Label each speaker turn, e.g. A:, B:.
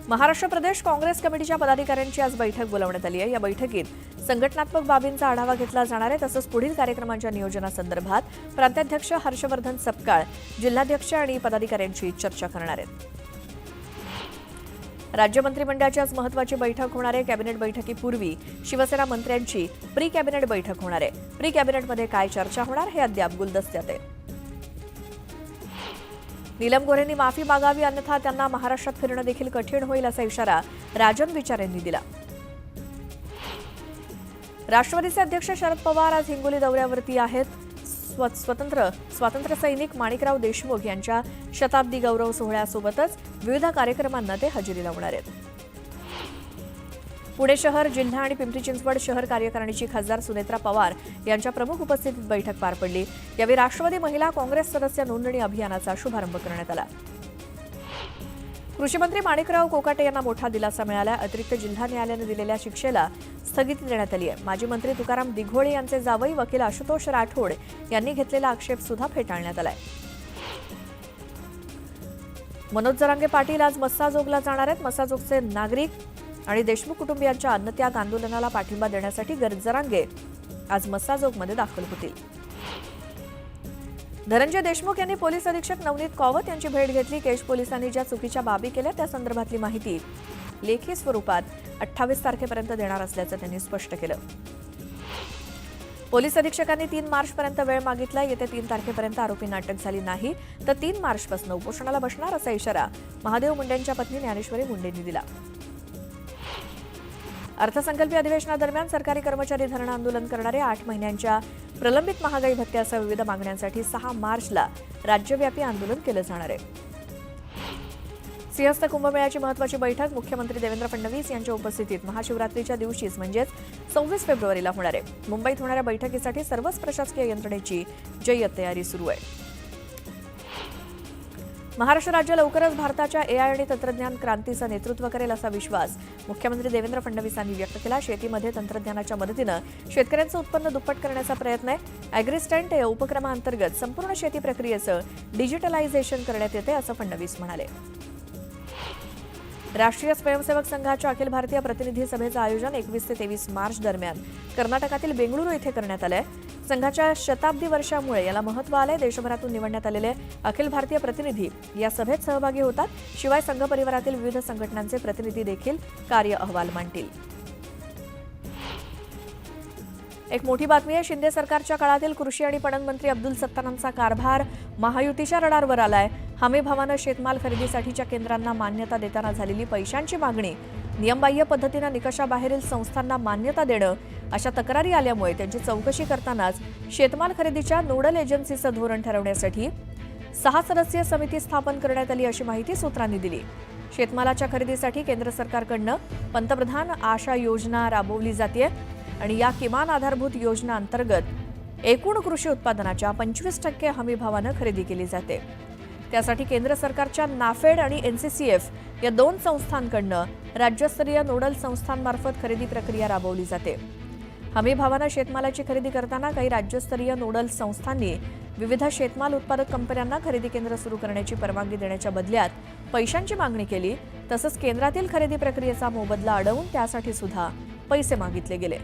A: महाराष्ट्र प्रदेश काँग्रेस कमिटीच्या पदाधिकाऱ्यांची आज बैठक बोलावण्यात आली आहे। या बैठकीत संघटनात्मक बाबींचा आढावा घेतला जाणार आहे। तसंच पुढील कार्यक्रमांच्या नियोजनासंदर्भात प्रांताध्यक्ष हर्षवर्धन सपकाळ, जिल्हाध्यक्ष आणि पदाधिकाऱ्यांशी चर्चा करणार आहेत। राज्य मंत्रिमंडळाची आज महत्त्वाची बैठक होणार आहे। कॅबिनेट बैठकीपूर्वी शिवसेना मंत्र्यांची प्री कॅबिनेट बैठक होणार आहे। प्री कॅबिनेटमध्ये काय चर्चा होणार हे अद्याप गुलदस्त्यात आहे। नीलम गोऱ्हेंनी माफी मागावी, अन्यथा त्यांना महाराष्ट्रात फिरणं देखील कठीण होईल असा इशारा राजन विचार यांनी दिला। राष्ट्रवादीचे अध्यक्ष शरद पवार आज हिंगोली दौऱ्यावरती आहेत। स्वातंत्र्य सैनिक माणिकराव देशमुख यांच्या शताब्दी गौरव सोहळ्यासोबतच विविध कार्यक्रमांना ते हजेरी लावणार आहेत। पुणे शहर, जिल्हा आणि पिंपरी चिंचवड शहर कार्यकारिणीची खासदार सुनेत्रा पवार यांच्या प्रमुख उपस्थितीत बैठक पार पडली। यावेळी राष्ट्रवादी महिला काँग्रेस सदस्य नोंदणी अभियानाचा शुभारंभ करण्यात आला। कृषी मंत्री माणिकराव कोकाटे यांना मोठा दिलासा मिळाला। अतिरिक्त जिल्हा न्यायालयाने दिलेल्या शिक्षेला स्थगिती देण्यात आली आहे। माजी मंत्री तुकाराम दिघोळे यांचे जावई वकील आशुतोष राठोड यांनी घेतलेला आक्षेप सुद्धा फेटाळण्यात आलाय। मनोज जरांगे पाटील आज मस्साजोगला जाणार आहेत। मस्साजोगचे नागरिक आणि देशमुख कुटुंबियांच्या अन्नत्याग आंदोलनाला पाठिंबा देण्यासाठी जरांगे आज मस्साजोगमध्ये दाखल होतील। धनंजय देशमुख यांनी पोलीस अधीक्षक नवनीत कौवत यांची भेट घेतली। केश पोलिसांनी ज्या चुकीच्या बाबी केल्या त्या संदर्भातली माहिती लेखी स्वरूपात 28 तारखेपर्यंत देणार असल्याचं त्यांनी स्पष्ट केलं। पोलीस अधीक्षकांनी 3 मार्चपर्यंत वेळ मागितला। येत्या 3 तारखेपर्यंत आरोपींना अटक झाली नाही तर 3 मार्चपासून उपोषणाला बसणार असा इशारा महादेव मुंडेंच्या पत्नी ज्ञानेश्वरी मुंडेंनी दिला। अर्थसंकल्पीय अधिवेशनादरम्यान सरकारी कर्मचारी धरणं आंदोलन करणारे 8 महिन्यांच्या प्रलंबित महागाई भत्त्यासह विविध मागण्यांसाठी 6 मार्चला राज्यव्यापी आंदोलन केलं जाणार आहे। सिंहस्थ कुंभमेळ्याची महत्त्वाची बैठक मुख्यमंत्री देवेंद्र फडणवीस यांच्या उपस्थितीत महाशिवरात्रीच्या दिवशीच म्हणजेच 26 फेब्रुवारीला होणार आहे। मुंबईत होणाऱ्या बैठकीसाठी सर्वच प्रशासकीय यंत्रणेची जय्यत तयारी सुरू आहे। महाराष्ट्र राज्य लवकरच भारताच्या एआय आणि तंत्रज्ञान क्रांतीचं नेतृत्व करेल असा विश्वास मुख्यमंत्री देवेंद्र फडणवीसांनी व्यक्त केला। शेतीमध्ये तंत्रज्ञानाच्या मदतीनं शेतकऱ्यांचं उत्पन्न दुप्पट करण्याचा प्रयत्न आहे। ॲग्रिस्टंट या उपक्रमाअंतर्गत संपूर्ण शेती प्रक्रियेचं डिजिटलायझेशन करण्यात येते असं फडणवीस म्हणाले। राष्ट्रीय स्वयंसेवक संघाच्या अखिल भारतीय प्रतिनिधी सभेचं आयोजन 21 ते 23 मार्च दरम्यान कर्नाटकातील बेंगळुरू येथे करण्यात आलं आहे। संघाच्या शताब्दी वर्षामुळे याला महत्त्व आलंय। देशभरातून निवडण्यात आलेले अखिल भारतीय प्रतिनिधी या सभेत सहभागी होतात। शिवाय संघ परिवारातील विविध संघटनांचे प्रतिनिधी देखील कार्य अहवाल मांडतील। एक मोठी बातमी आहे। शिंदे सरकारच्या काळातील कृषी आणि पणन मंत्री अब्दुल सत्तारांचा कारभार महायुतीच्या रडारवर आलाय। हमी भावानं शेतमाल खरेदीसाठीच्या केंद्रांना मान्यता देताना झालेली पैशांची मागणी, नियमबाह्य पद्धतीनं निकषाबाहेरील संस्थांना मान्यता देणं अशा तक्रारी आल्यामुळे त्यांची चौकशी करतानाच शेतमाल खरेदीच्या नोडल एजन्सीचं धोरण ठरवण्यासाठी 6 सदस्यीय समिती स्थापन करण्यात आली अशी माहिती सूत्रांनी दिली। शेतमालाच्या खरेदीसाठी केंद्र सरकारकडनं पंतप्रधान आशा योजना राबवली जाते आणि या किमान आधारभूत योजना अंतर्गत एकूण कृषी उत्पादनाच्या 25% हमी भावानं खरेदी केली जाते। त्यासाठी केंद्र सरकारच्या नाफेड आणि एनसीसीएफ या 2 संस्थांकडनं राज्यस्तरीय नोडल संस्थांमार्फत खरेदी प्रक्रिया राबवली जाते। हमी भावानं शेतमालाची खरेदी करताना काही राज्यस्तरीय नोडल संस्थांनी विविध शेतमाल उत्पादक कंपन्यांना खरेदी केंद्र सुरू करण्याची परवानगी देण्याच्या बदल्यात पैशांची मागणी केली। तसंच केंद्रातील खरेदी प्रक्रियेचा मोबदला अडवून त्यासाठी सुद्धा पैसे मागितले गेले।